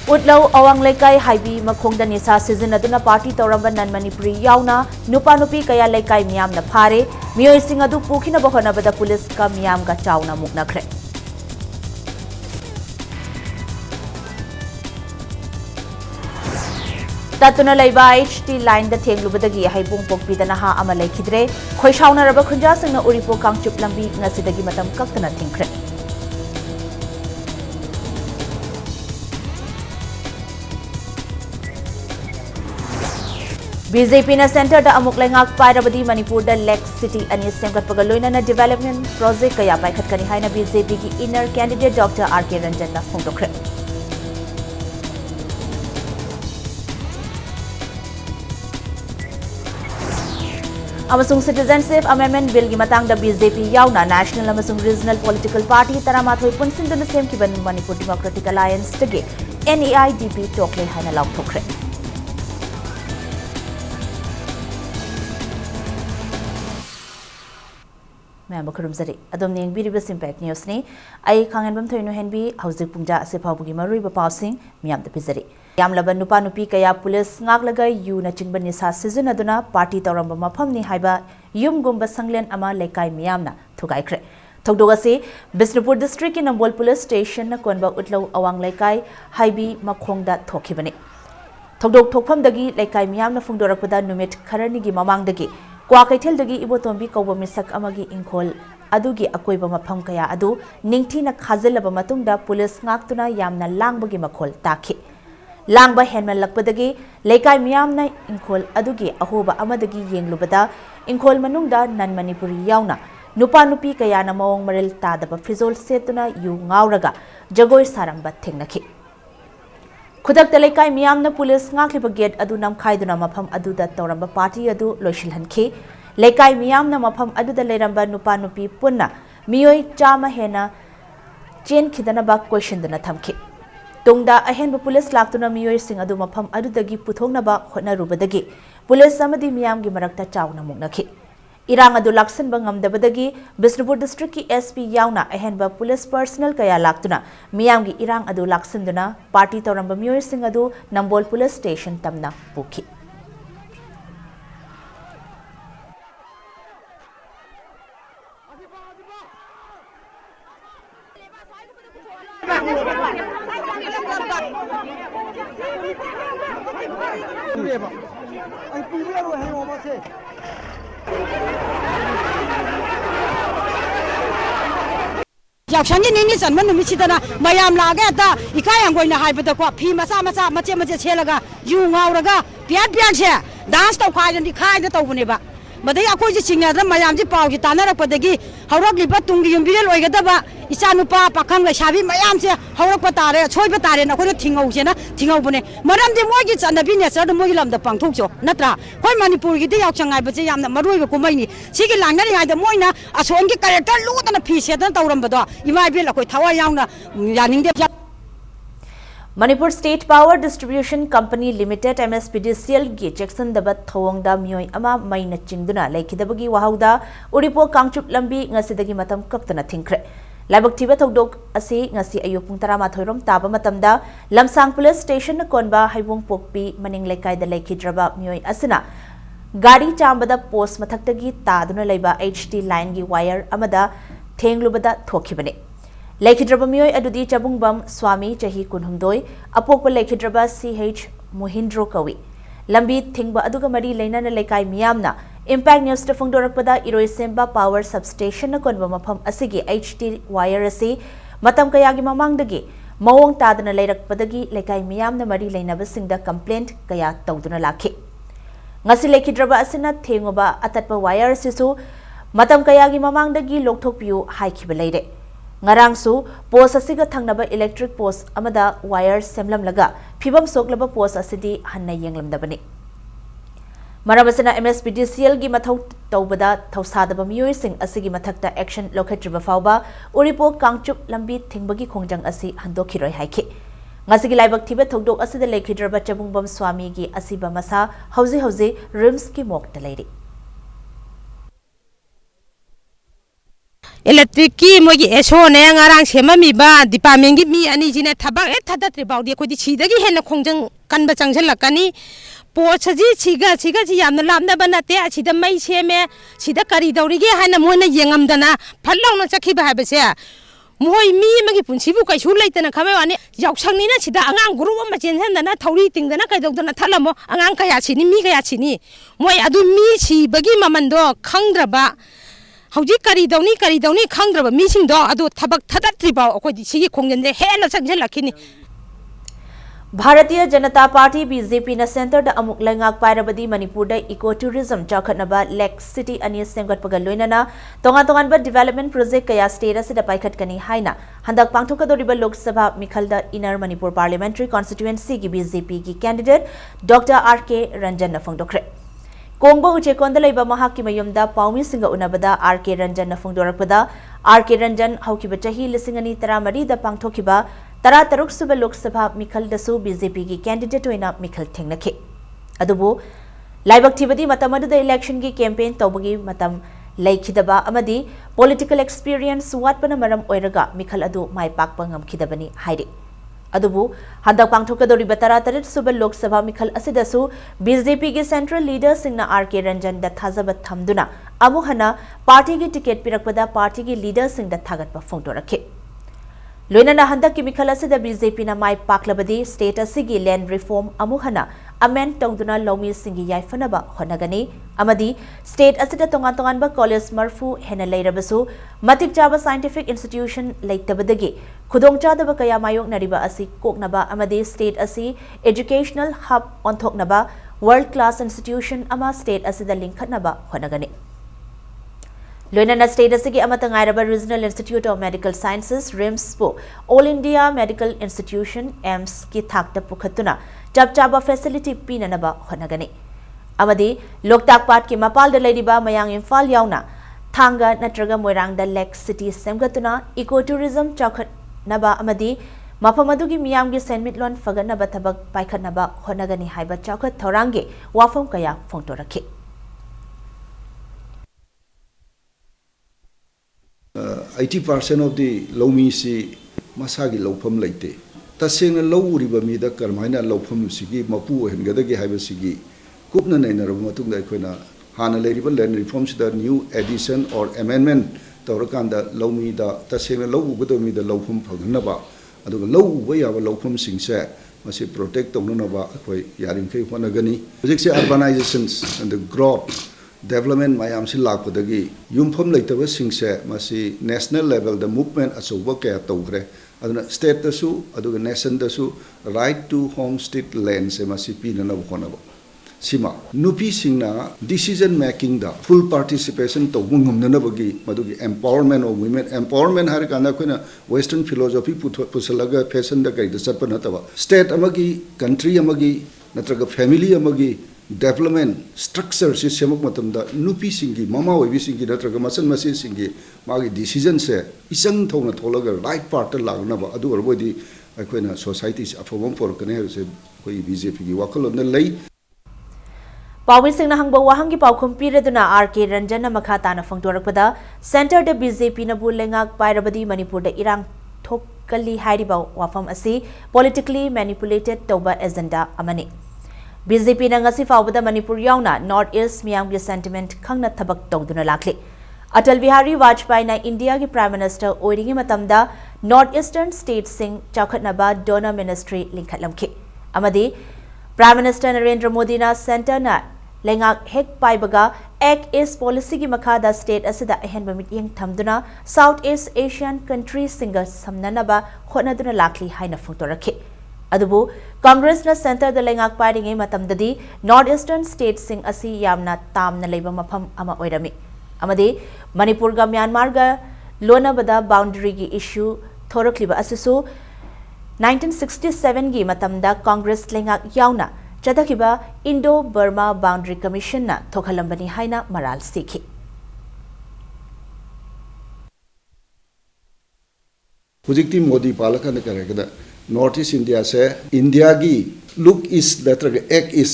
Utlau awang laikai haibi makhongda nisa season aduna party tawramba nan Manipuri yauna nupa nupi kaya laikai miyam na phare miyoi sing adu pukhina bahona bada police ka miyam ga chauna muknakhre Tatuna laiba HT line da thenglubadagi haibung pokpidana ha ama laikhidre khoishauna raba khunja singna uripo kangchup lambi ngasidagi matam kaktana thingkhre BJP na center da amuk lengak pairabadi Manipur da Lake City ani semgatpaga loinana development project kaya paikhatkani haina BJP ki inner candidate Dr. R.K. Ranjan na phongdokre amasung citizenship amendment bill gi matang da BJP yauna national amasung regional political party taramathoi punsinduna semkiban Manipur Democratic Alliance tege NEIDP tokle haina laukthokre Member Kurumzari, Adam Ning Biribus Impact News ni, I Kanganbam Toino Henby, House Punja, Sepabugi Mariba Passing, Miam the Pizzari. Yam Laban Nupanupi Kaya Police Naglaga, Yu Nachimbanisa season aduna, Party Toramba Mapamni Haiba, Yum Gumba Sanglen Ama Lekai Miamna, Tugaikre. Togdogasi, Bisnupur District in Ambol Police Station, Konba Utlo Awang Lekai, Haibi Makongda Tokibani. Togdog Tokpam Dagi, Lekai Miamna Fundorapada Numit Karanigi Mamang Dagi. Kwa kaithel dagi ibotombi kawba misak amagi inkol adugi akoiba mafam kaya adu ningthina khazilaba matungda police ngaktuna yamna langbagi makhol takhi langba henman lakpadagi leikai miyamna inkol adugi ahoba amadagi yenglubada inkol manungda nan Manipuri yauna nupa nupi kaya na mawong maril tadaba frizol setuna yu ngauraga jagoi saramba thengnakhi Kudak Telekai Miamna Police Ngaklipa Gate Adu Nam Kaiduna Mapam Adu that Toramba Party Adu Loshilhanki, Lekai Miamna Mapam Adu the Leramba Nupanupi Puna, Mioi Chama Hena, Jane Kidanaba question the Natamki. Tungda Ahen Police Laktuna Mioi Sing Adu Mapam Adu the Gi Putonaba Hona Rubadagi, Police Samadi Miam Gimarakta Chauna Munaki. Irang adu laksan bangam dabadagi Bisnupur District ki SP yauna ahenba police personnel kaya laktuna miyam gi irang adu laksan duna party toramba miyoi sing adu Nambol police station tamna pukhi Yakshangi nini sanman numisidana mayam laga ta ikayang going na haibada ko phi masa mache chelaga yu ngauraga piat se dance to khai ni khai da tawbune ba madai akoi ji chingya da mayam ji paw gi tanara padagi haurak liba tungi yumbirel oigada ba icha nupa pakhang la shabi mayam se haurak patare choi patare na ko thingau se na thingau bune maram de moi gi chanabi ne sar moi lam da pangthok jo natra koi Manipur gi de yakchangai ba je yamna maroi ba kumai ni sigi langnari ha da moina ason gi character lu da na phi se da tawram ba do imai bel akoi thawa yauna yaning de Manipur State Power Distribution Company Limited MSPDCL gi Jackson dabat thawangda mioi ama maina chingduna laikhidabagi wahauda Uripo Kangchup lambi ngasidagi matam kaktana thingkre Labak thiba thogdok asi ngasi ayuk pung 13 rom taba matamda Lamsang Police Station na konba haibung pokpi maning laikai da laikhidraba mioi asina gari chambada post mathaktagi taduna laiba HT line gi wire amada thenglubada thokibane Laikhidraba miyoi adudi Chabungbam Swami Chahi Kunhumdoi, Apokpa Laikhidraba CH Muhindro Kawi. Lambi Thingba Aduga Mari Laina na Laikai Miyamna, Impact News to Fungdorakpada Iroisemba Power Substation na Konba Mapam Asigi HT Wire Asi, Matam Kayagi Mamangdagi, Mawong Tadana Lairakpadagi Laikai Miyamna Mari Laina Basingda Complaint Kaya Tawduna Laki. Ngasi Laikhidraba Asina Thengoba Atatpa Wire Sisu, Matam Kayagi Mamangdagi Lokthokpiu Haikibalade. Ngarangsu post asiga thangnaba electric post amada wire semlam laga phibam soklaba post asidi hanna yenglam dabani marabasana MSPDCL gi mathau tawbada thausadaba miyoi sing asigi mathakta action lokhetriba fawba Uripo Kangchup lambi thingbagi khongjang asi handokhiroi haiki ngasigi laibak thiba thogdok asida lekhidraba Chabungbam Swami gi asiba masa hauzi rims ki mok talairi electric ki mo gi eso ne ngarang sema mi ba department gi mi ani jine thabak e thada tri baudi ko di chidagi hen khongjang kan ba changjal lakani po chaji chiga ji yamna lamna bana te achida mai seme sida kari dauri ge hana moina yengam dana phallaw na chakhi ba habese moi mi magi punsi bu kai su leitana khame wani yausang ni na sida angang guru ma chensan dana thauri ting dana kai dok dana thalamo angang kaya chini mi kaya chini moi adu mi chi bagi mamando khangraba hauji kari dauni khangraba mi sing do adu thabak thadatri ba ko di sigi khongjen de hena changjal lakhini Bharatiya Janata Party BJP na center da amuk lengak pairabadi Manipur da ecotourism chakhatnaba Lake City ani semgat pagal loinana tongan ba development project kaya state asida paikhat kani haina handak pangthokadoriba Lok Sabha Mikhalda Inner Manipur Parliamentary Constituency gi BJP gi candidate Dr. RK Ranjan na phongdokre Kongbo uchekonda leiba mahakki mayumda paumi singa unabada RK Ranjan na phongdorakpada RK Ranjan haukiba chahi lisingani taramari da pangthokiba Tara Taruk Suba Lok Sabha Mikhal Dasu BJP ki candidate oina Mikhal Thengnakhe. Adubu Laibak Thibadi Matamadu the election ki campaign Tobagi Matam Laikidaba Amadi political experience Watpana Maram Oiraga Mikhal Adu Mai Pakpangam Kidabani Haide. Adubu Handak Pangthokadori Batara Tarit Suba Lok Sabha Mikhal Asidasu BJP ki central leader Singna RK Ranjan da Thazabat Thamduna Amuhana party ki ticket pirakpada party ki leader Singh da Thagatpa Phongdorakhe. Loinana handak ki Mikhal asida BJP na mai paklabadi state asigi land reform amuhana amend tongduna lomi singi yaifanaba honagani amadi state asida tongan ba college marfu hena leirabasu matik jaba scientific institution leitabadagi khudongchadaba kaya mayok nariba asi koknaba amadi state asi educational hub onthoknaba world class institution ama state asida linkhatnaba honagani Loinana state asigi amatangairaba Regional Institute of Medical Sciences RIMS po All India Medical Institution AIMS ki thakta pukhatuna chapchaba facility pinanaba honagani amadi Loktak Pat ki mapal da leidiba mayang Imphal yauna thanga natraga moirang da Lake City semgatuna ecotourism chakhat naba amadi mapamadu gi miyam gi senmitlon faganaba thabak paikhatnaba honagani haiba chakhat thorange wafam kaya phongtorakhe 80% of the lomi si masagi lopam laite tasena low riba mi da karmaina lopam sigi mapu hengada gi haiba sigi kupna nei naru matung da koina hana le riba land reforms da new addition or amendment tawrakanda lomi da tasena low gudo mi da lopam phagna ba adu low ba ya ba lopam singse masi protect tongna ba koi yaring kai hona gani project se urbanizations and the growth development mayam si lakpadagi yumpham leitaba singse masi national level the movement asoba kaya tawgre aduna state dasu aduga nation dasu right to homestead land se masi pinana bkhonaba sima nupi singna decision making da full participation tawngumna bagi madugi empowerment of women empowerment har kana koina western philosophy pusalaga fashion da kai da sapana taba state amagi country amagi natraga family amagi development structure se semak matam da nupi singi mama oibi singi natraga masan masin singi magi decision se isang thona tholaga right part lagna ba adu orbodi akoina society afobam for kane se koi BJP gi wakalon na lei Pawin Singh na hangba wahangi pawkhum pireduna RK Ranjan na makhata na phongdorakpada center da BJP na bulengak pairabadi Manipur da irang thokali hairiba wafam asi politically manipulated toba agenda amani BJP na ngasi fawbada Manipur yauna North East miyam gi sentiment khangna thabak tawduna lakli Atal Bihari Vajpayee na India gi Prime Minister oiringi matamda North Eastern State Singh chakhatnaba donor ministry linkhatlamki amadi Prime Minister Narendra Modi na center na lengak hek paibaga Act East policy gi makhada state asida ahenba mityeng thamduna South East Asian countries singa samnanaba khonaduna lakli haina phongtorakhi adubu Congress na center da lengak pairinge matamdadi North Eastern State Sing asi yamna tamna leiba mapham ama oirami amadi Manipur ga Myanmar ga lonabada boundary gi issue thorakliba asisu 1967 gi matamda Congress lengak yauna chadakiba Indo-Burma Boundary Commission na thokhalambani haina maral sikhi Hujikti Modi palaka ne karagada North East India se India gi look is letter act is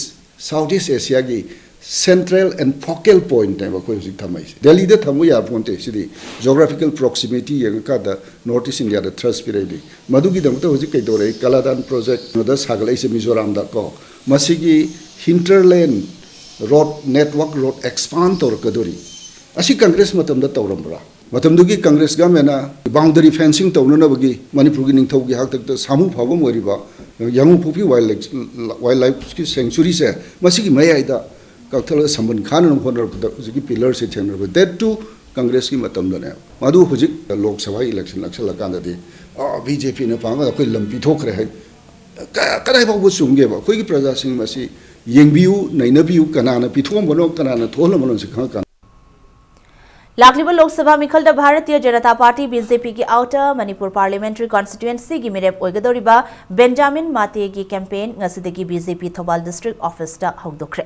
Southeast Asia gi central and focal point ne ba ko hojik thamai se Delhi da thamu ya ponte sidi geographical proximity yang ka da North East India da thrust pireli madugi dam ta hojik kai dore Kaladan project no da sagalai se Mizoram da ko masigi hinterland road network road expand tor kadori asi Congress matam da tawrambra matam dugi Congress government boundary fencing tawna na bagi Manipur gi ningthau gi hak tak da samu phawam oriba yangu pupi wildlife ki sanctuary se masigi mayai da Kakthal Samban Khan and Honor the pillars it and that too Congress ki matam dane madu hujik Lok Sabha election lakshala kandati BJP na panga koi lampi thok rahe kadai ba bu sumge ba koi ki praja sing masi yengbiu nainabiu kanana pithom bono kanana tholam bono se kha kan Lakliba Lok Sabha Mikhal da Bharatiya Janata Party BJP ki outer Manipur parliamentary constituency gi mirep oigadoriba Benjamin Mate gi campaign ngasidagi BJP Thobal district office ta hawdokre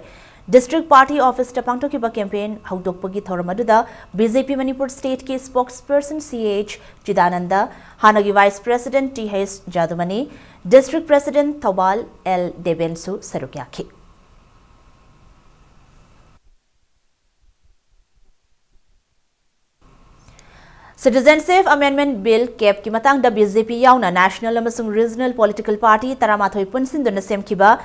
District Party Office ta pangthokiba campaign hawdokpagi thoramaduda BJP Manipur State ki spokesperson CH Chidananda Hanagi Vice President TH Jadumani District President Thobal L Debensu Sarukyaki Citizenship Amendment Bill cap ki matang da BJP yauna national amasung regional political party taramathoi punsinduna semkiba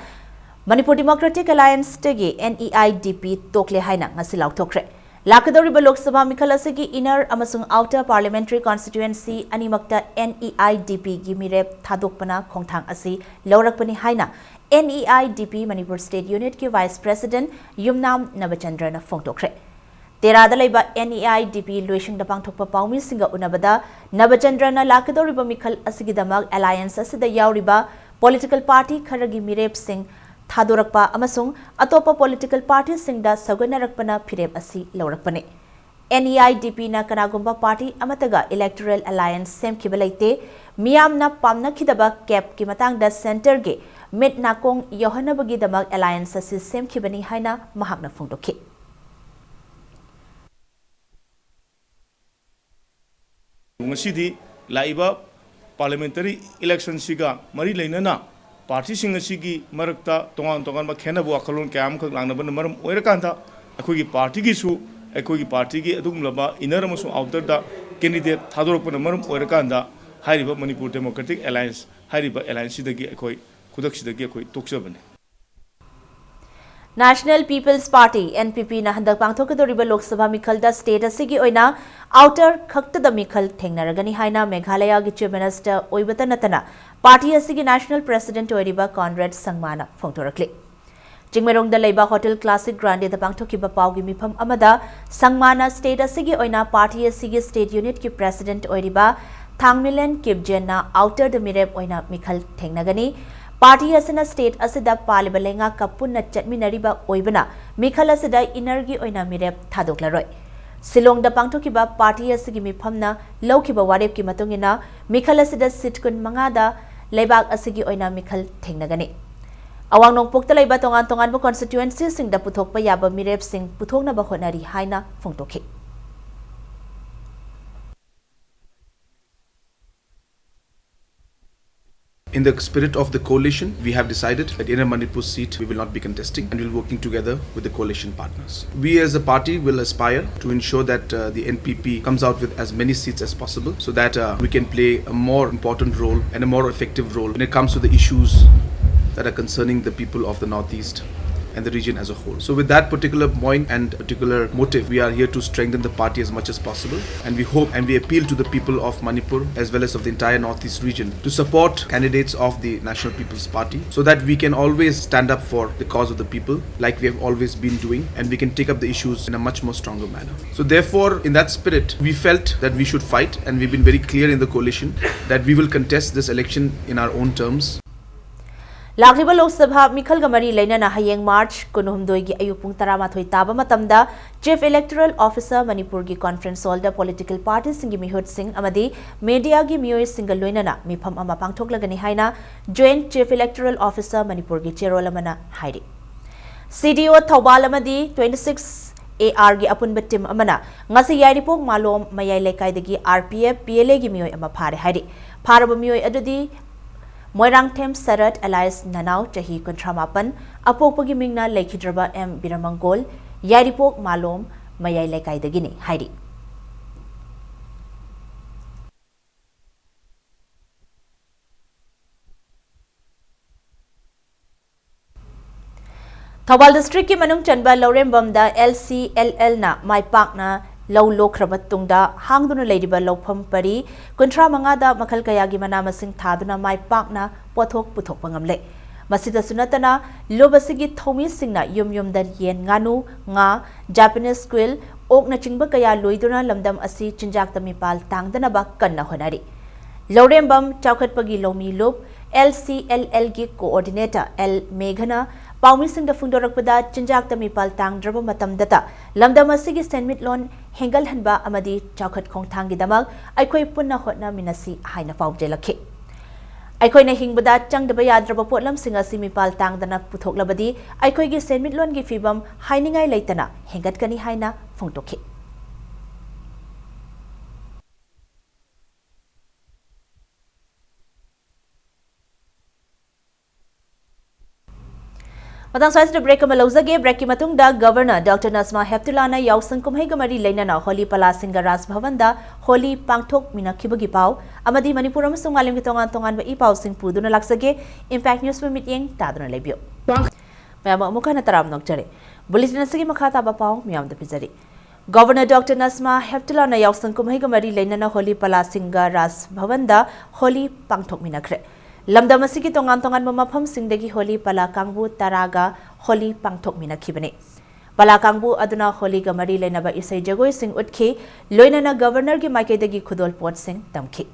Manipur Democratic Alliance tagi NEIDP tokle haina ngasi lauthokre lakadoriba Lok Sabha Mikhal asigi inner amasung outer parliamentary constituency animakta NEIDP gi mirep thadokpana khongthang asi laurakpani haina NEIDP Manipur State Unit ki Vice President Yumnam Nabachandra na phongtokre Terada laiba NEIDP Luishing da pangthokpa paumi singa unabada Nabachandra na lakadoriba Mikhal asigi damag alliance asida yauriba political party kharagi mirep sing Thadorakpa amasung atopa political party singda sagonarakpana phirep asi laurakpane NEIDP na kanagumba party amataga electoral alliance semkibalaite miyamna pamnakhidaba cap ki matangda center ge mit nakong yohanabagi damag alliance asi semkibani haina mahakna phongdokhi ngasidi laiba parliamentary election siga mari leinana party sing asigi marakta tongan ba khena bu akhalon kyam khak langna ban maram oirakanta akoi gi party gi su akoi gi party gi adum laba inner amusu outer da candidate thadorok ban maram oirakanda hairiba Manipur Democratic Alliance hairiba alliance sidagi akoi kudak sidagi akoi toksabane National People's Party NPP na handak pangthokadoriba Lok Sabha Mikhal da state asigi oina outer khakta da Mikhal thengnaragani haina Meghalaya gi Chief Minister oibata natana party asigi national president oiriba Conrad Sangmana phongtorakli Jingmerong da leiba Hotel Classic Grande da pangthokiba pawgi mifam amada Sangmana state asigi oina party asigi state unit ki president oiriba Thangmilen Kibjen na outer da mirep oina Mikhal thengnagani Party asina state asida palibalenga kapunna chatminariba oibana Mikhal asida inergi oina mirep thadoklaroi Silong da pangthokiba party asigi mifamna lawkiba warep ki matungina Mikhal asida sitkun mangada leibak asigi oina Mikhal thengnagani Awang nongpokta leiba tongan bu constituency singda puthokpa yaba mirep sing puthokna ba honari haina phongtokhi In the spirit of the coalition, we have decided that in a Manipur seat we will not be contesting and we will be working together with the coalition partners. We as a party will aspire to ensure that the NPP comes out with as many seats as possible so that we can play a more important role and a more effective role when it comes to the issues that are concerning the people of the Northeast and the region as a whole. So with that particular point and particular motive, we are here to strengthen the party as much as possible, and we hope and we appeal to the people of Manipur as well as of the entire Northeast region to support candidates of the National People's Party so that we can always stand up for the cause of the people like we have always been doing, and we can take up the issues in a much more stronger manner. So therefore, in that spirit, we felt that we should fight, and we've been very clear in the coalition that we will contest this election in our own terms. Lakriba Lok Sabha Mikhal Gamari Lainana Hayeng March Kunuhumdoi gi ayupung taramathoi taba matamda Chief Electoral Officer Manipur gi Conference Hall da political parties singi mihut sing amadi media gi miyoi single loinana mifam ama pangthoklagani haina Joint Chief Electoral Officer Manipur gi Cherol amana hairi CDO Thobal amadi 26 AR gi apun batim amana ngasi yairipok malom mayai lekai dagi RPF PLA gi miyoi ama phare hairi pharaba miyoi adudi Moirangthem Sarat Elias Nanau Chahi Kontramapan, Apopagi Mingna Lekidraba M. Biramangol, Yaripok Malom, Mayay Lekai the Guinea, Heidi. Thawal District ki manung chanba Lorembam da LCLL na mai pak na law lokrabat tungda hangduna leidiba lawpham pari kuntra manga da makhal kaya gi mana masing thaduna mai pak na pothok puthok pangamle masida sunatana lobasigi thomi singna yum dan yen nganu nga Japanese squirrel ok na chingba kaya loiduna lamdam asi chinjak tamipal tangdana ba kanna honari Lorembam chawkhatpagi lomi lob LCLL gi coordinator L Meghana Paumi Singh da Fundorakpada Chinjak Tamipal Tang Draba Matamdata Lamdam Asigi Senmitlon Hengal Hanba Amadi Chawkhat Khongthangi Damak Aikoi Punna Hotna Minasi Haina Fawjelakhi Aikoi na hingbada Changdaba Yadraba Potlam Singa Simipal Tang Dana Puthok Labadi Aikoi gi Senmitlon gi Fibam Hainingai Leitana Hengat Kani Haina Fongtokhi Matang size break malauza break ki matung da Governor Dr. Nasma Heptulana Yausang Kumhai Gamari Lainana Holi Palasinga Ras Bhavanda Holi Pangthok Minakibagi Pau Amadi Manipur amasung alim kitongan tongan ba ipau sing puduna laksage Impact News Meeting taduna lebio. Mayama mukha na taram nokjare. Bulletin asigi makhata ba pau miyam da pizari. Governor Dr. Nasma Heptulana Yausang Kumhai Gamari Lainana Holi Palasinga Ras Bhavanda Holi Pangthok Minakre. Lamdam asigi tongan mamapam singdagi Holi Palakangbu Taraga Holi Pangthok Minakibane. Palakangbu aduna Holi Gamari Lainaba Isai Jagoi Sing Utki Loinana Governor gi Makedagi Khudol Pot Sing Tamki.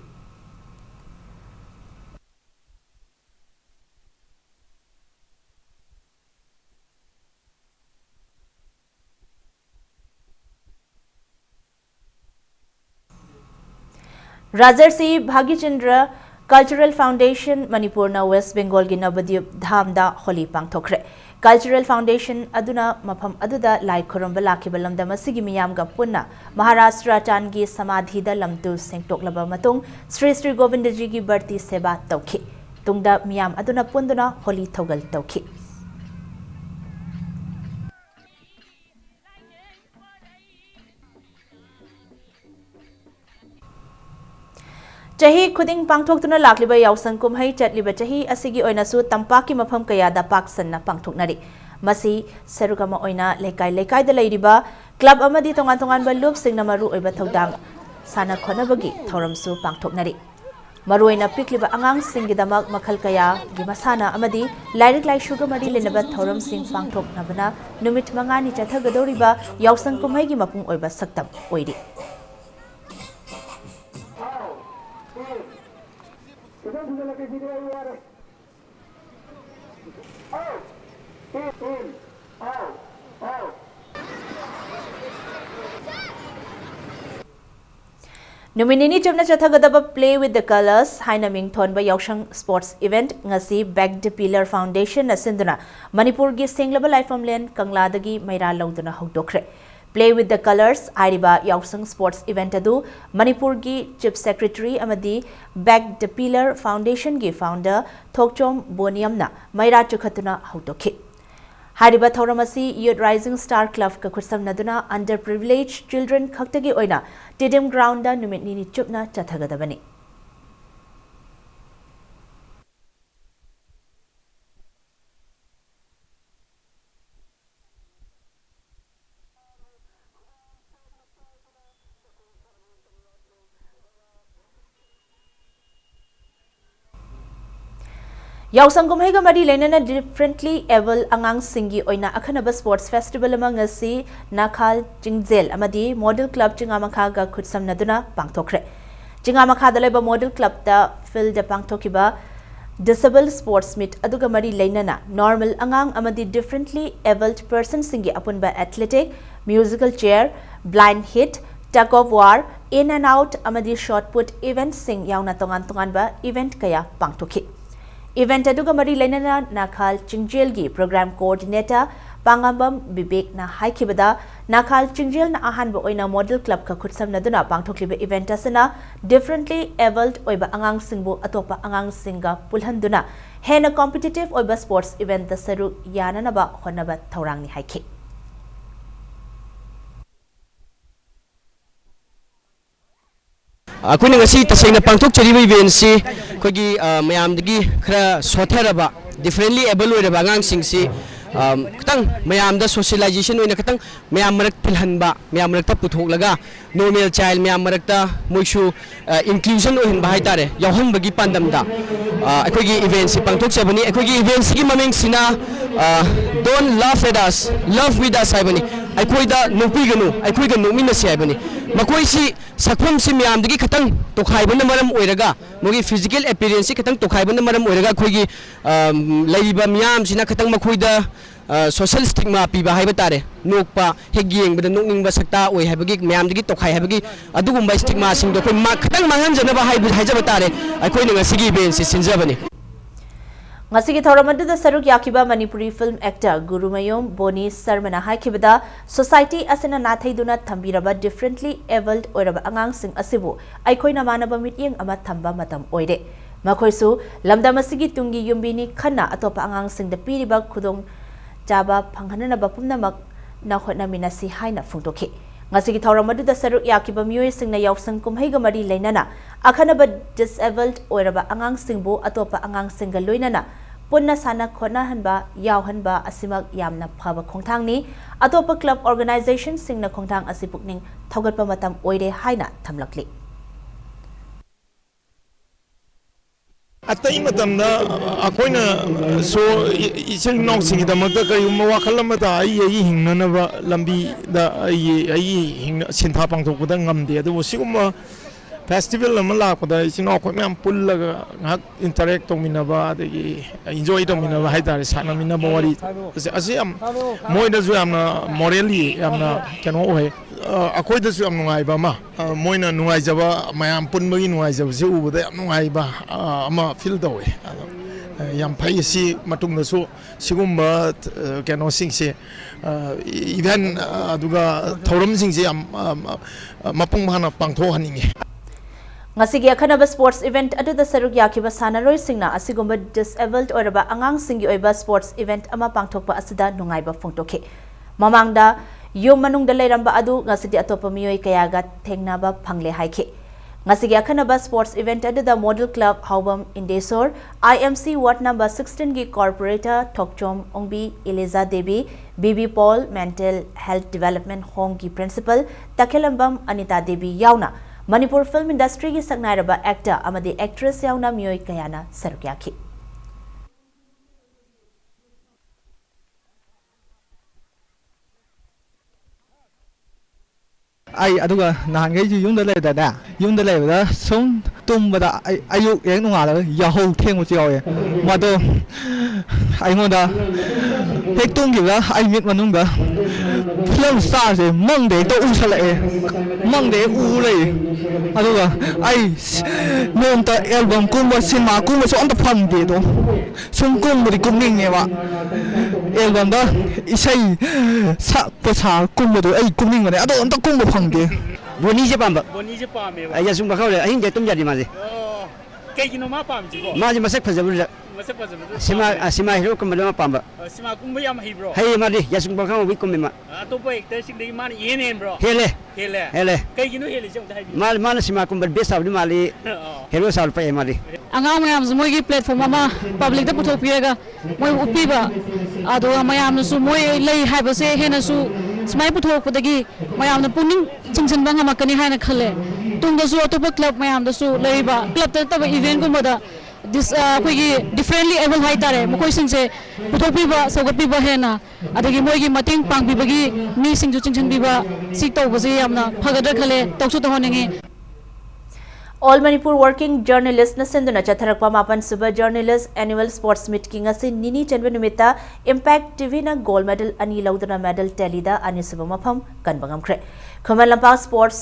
Rajarsi Bhagichandra Cultural Foundation Manipur na West Bengal gi Navadip Dham da Holi Pangthokre. Cultural Foundation aduna mafam aduda lai khoromba lakhiba lamdam asigi miyam ga punna Maharashtra Tangi Samadhi da lamtu sengtoklaba matung Sri Sri Govindaji gi Barti Seba tawki. Tungda miyam aduna punduna Holi thogal tawki. Chahi Kuding Pangthokna Lakliba Yausang Kumhai Chatliba Chahi Asigi Oinasu Tampaki Mafam Kayada Paksan na Pangthoknari. Masi Serukama Oina Lekai the Ladyba Club Amadi Tongan ba Loop Sing Namaru Oba Todang Sana Konabagi Thoramsu Pangthoknari. Maruina Pikliba Angang Singidamak Makalkaya Gimasana Amadi Lyric like Sugar Madi Linaba Thoram Sing Pangthok Nabana Numit Mangani Chathagadoriba Yausang Kumhai Mapung Oba Saktam Oidi. Nominini Chumna Chathagadaba Play with the Colors, Hainaming Thonba Yaushang Sports Event, Ngasi Back the Pillar Foundation, Asinduna, Manipur gi Singlaba Life Len, Kangladagi, Maira Lauduna Hogdokre. Play with the Colors, Ariba Yausang Sports Event Adu, Manipur gi Chief Secretary Amadi, Back the Pillar Foundation gi Founder, Thokchom Boniamna, Maira Chukhatuna Hogdokhe. Hariba Thoramasi Youth Rising Star Club ka kursam naduna underprivileged children khaktagi oina Tidim Grounda Numitni Chupna Chathagadabani. Yausang Kumhai Gamari Lainana differently able Angang Singi Oina Akhanaba Sports Festival among Ngasi Nakhal Jingzel Amadi Model Club Jingamakha ga Kutsam Naduna Pangthokre. Jingamakha Daleba Model Club da Phil de Pangthokiba Disabled Sports Meet Adugamari Lainana Normal Angang Amadi differently abled person Singi Apunba Athletic, Musical Chair, Blind Hit, Tug of War, In and Out Amadi Shot Put Event Sing Yauna Tongan ba Event Kaya Pangthokhi. Event Adugamari Lainana Nakhal Chingjel gi Program Coordinator Pangambam Bibek na Haikibada Nakal Chingjil na ahanba oina model club ka khutsamnaduna pangthokliba event asina differently abled oiba angang singbu atopa angang singa pulhanduna hena competitive oiba sports event da saru yananaba honaba thaurangni haiki. Aku ni ngasi tasengna pangthok chariba event si kogi mayam dagi khara sotharaba differently able oiraba angang singsi katang mayam da socialization oina katang mayam marak tilhanba mayam marak ta puthok normal child mayam marak ta moisu inclusion ohinba haitare yahonbagi pandamda akogi event si pangthok chabani akogi event si maming sina don't laugh at us love with us haibani akoida nopiganu akoiga nomina si haibani makoi si sakpham si mayam dagi katang tokhaibana maram oiraga mogi physical appearance katang tokhaibana maram oiraga akoigi laiba mayam sina katang makoida social stigma piba haiba tare nokpa hegiyeng bada nokningba sakta oi haibagi mayam dagi tokhai haibagi adugumba stigma sing do koi ma katang manganjanaba haijaba tare akoi ni ngasigi event si sinjabani Ngasigi thoramadda saruk yakiba Manipuri film actor Gurumayom Boni Sarmana haikibada society asina nathaiduna thambiraba differently abled oiraba angang sing asibu aikoina manaba mityeng ama thamba matam oire makoisu lamdam asigi tungi yumbini khanna atopa angang sing da piriba khudong jaba phanghanana bapumnamak na hotnamina si haina phungtokhi ngasigi thoramadda saruk yakiba miyoi singna yausang kumhaiga mari leinana akhanaba disabled oiraba angang singbu atopa angang singa loinana punna sana khona hanba yawhanba asimak yamna phaba khongthangni atopa club organization singna khongthang asipukning thogatpa matam oire haina thamlakli Atai matamna akoina so isil nong singi da magda kayu mawakal mata ai hingnana lambi da ai hing sintha pangthok da ngamde adu siguma festival lama lakpada isino ko mem pullaga ngak interact tongminaba adagi enjoy tongminaba haidare sanamina bawari asi am moida ju amna morally amna keno ohe akoi da su am nungai ba ma moina nungai jaba mayam punbagi nungai jaba se ubada am nungai ba ama feel dawe yam pai si matung da su sigumba keno singse event aduga thoram singse am mapung bhana pangtho haninge Ngasigi akhanaba sports event aduda saruk yakiba sanaroi singna asigumba disabled oiraba angang singi oiba sports event ama pangthokpa asida nungaiba phongtokhi mamangda yum manungda leiramba adu ngasidi atopa miyoi kayaga thengnaba phangle haikhi ngasigi akhanaba sports event aduda model club haubam indesor IMC ward number 16 gi corporator Thokchom Ongbi Eliza Devi BB Paul mental health development home gi principal Takhelambam Anita Devi yauna Manipur film industry ki saknairaba actor amadi actress yauna miyoi kayana sarukyaki ai aduga nahangai ji yumda leibada sum tumbada ayuk yeng nungala yahou thengmu chiawe mado aingoda hek tunggiba ai mit manungda film star se mangde to usalae mangde u lei aduga ai nomta album kumba cinema kumba so anta phamde do sum kumbudi kumningewa album da isai sa pasa kumbudu ai kumningane ado anta kumba phangde boni je pamba me ya sum bakhaule ahin je tum jadi maje kai gino ma pam ji ko maje masak phajabul sima hero kumba pamba sima kumba yam hi bro hey madi ya sum bakhaw wi kumma to po actor sing dei man yen bro hele kai gino hele jong dai mal sima kumba best of mali hero sal pa mali angang mayam moi gi platform ama public da puthok piega moi upiba ado mayam nu su moi lei haiba se hena su smai puthok pudagi mayam na puning chingchan banga makani haina khale tungda su atopa club mayam da su leiba club ta taba event ko moda this koigi differently able hai tare mokoi sing se puthok piba sogat piba hena adagi moi gi mating pang pibagi mi sing ju chingchan piba sik to base yamna phagadra khale toksu to honingi All Manipur Working Journalist na sinduna chatharakpa mapan suba journalist annual sports meet king ase nini chanba numita Impact TV na gold medal ani laudana medal talida ani suba mafam kanbangam khre Khumalampa Sports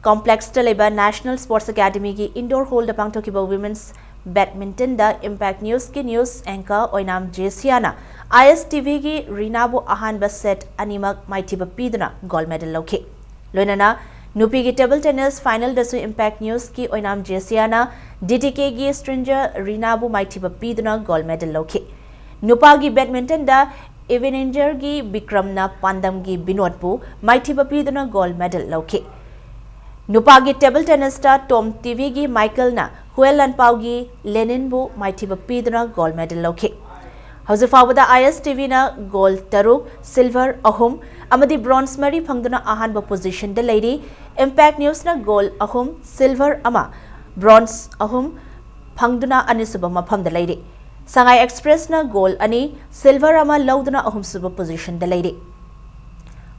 Complex Taleba National Sports Academy ki indoor hall da pangthokiba women's badminton दा impact news की news anchor ओइनाम जेसियाना ISTV की रीनाबु अहानबा set अनिमक माइथिबा पीदुना gold medal लौखे लोइनाना नुपी की table tennis final दसु impact news की ओइनाम जेसियाना DTK की stranger रीनाबु माइथिबा पीदुना gold medal लौखे नुपा की badminton दा इवेनेंजर की विक्रमना पांडम की बिनोदबु माइथिबा पीदुना गोल्ड मेडल लौखे नुपा की टेबल टेनिस दा टॉम टीवी की माइकल ना हुएल लनपाव की लेनिन बु माइथिबा पीदुना गोल्ड मेडल लौखे हौजे फावदा ISTV ना गोल्ड तरुक सिल्वर अहुम अमदी ब्रॉन्ज मरी फंगदुना अहानबा पोजीशन दा लेरी इम्पैक्ट न्यूज ना गोल्ड अहुम सिल्वर अमा ब्रॉन्ज अहुम फंगदुना अनिसुबा मफम दा लेरी संगाई एक्सप्रेस ना गोल्ड अनि सिल्वर अमा लौदुना अहुम सुबा पोजीशन दा लेरी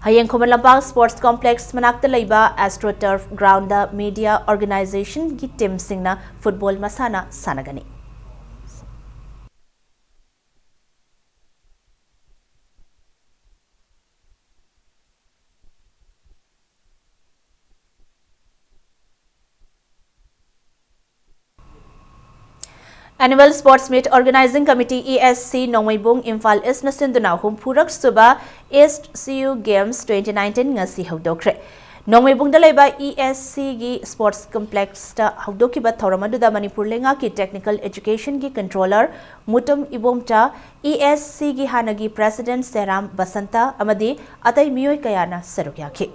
हयेंग खुमन लंपाक स्पोर्ट्स कॉम्प्लेक्स मनाक्ता लेबा एस्ट्रो टर्फ ग्राउंड दा मीडिया ऑर्गेनाइजेशन की टीम सिंगना फुटबॉल मसाना सानगनी Annual Sports Meet Organizing Committee ESC Nongmaibung Imphal East Nasinduna Humpurak Suba East CU Games 2019 ngasi hawdokre Nongmaibung da leba ESC gi Sports Complex ta hawdokiba thoramadu da Manipur lenga ki Technical Education ki Controller Mutum Ibomcha ESC gi hanagi President Seram Basanta amadi atai miyoi kayana sarukyaki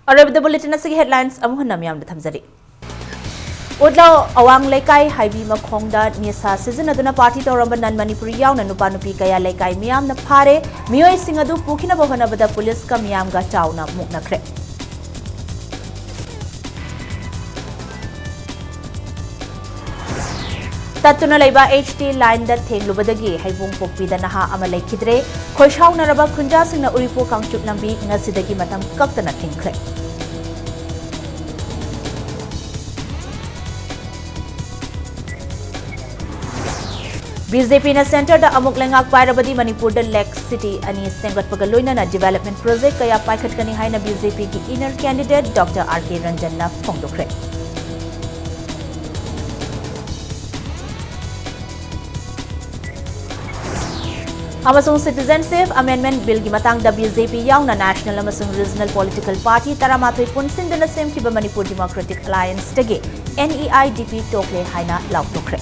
Arab the bulletin as headlines amuhanam yam thamzari Udlaw awang lekai haibi makhongda nisa season aduna party toramba nan Manipuri yauna nupa nupi kaya lekai miyam na phare miyoi singadu pukina bohana bada police ka miyam ga chauna muknakre Tatuna laiba HT line da thenglubadagi haibung pokpi da naha ama laikhidre khoishau naraba khunja singna uripo kangchup lambi ngasidagi matam kaktana thingkhre BJP na center da amuk lengak pairabadi Manipur da Lake City ani sengatpaga loina na development project kaya paikhatkani haina BJP ki inner candidate Dr. RK Ranjan na phongdokre Amasung Citizenship Amendment Bill gi matang da BJP yauna National amasung Regional Political Party taramatoi punsindana semkiba Manipur Democratic Alliance tagi NEIDP tokle haina lautokre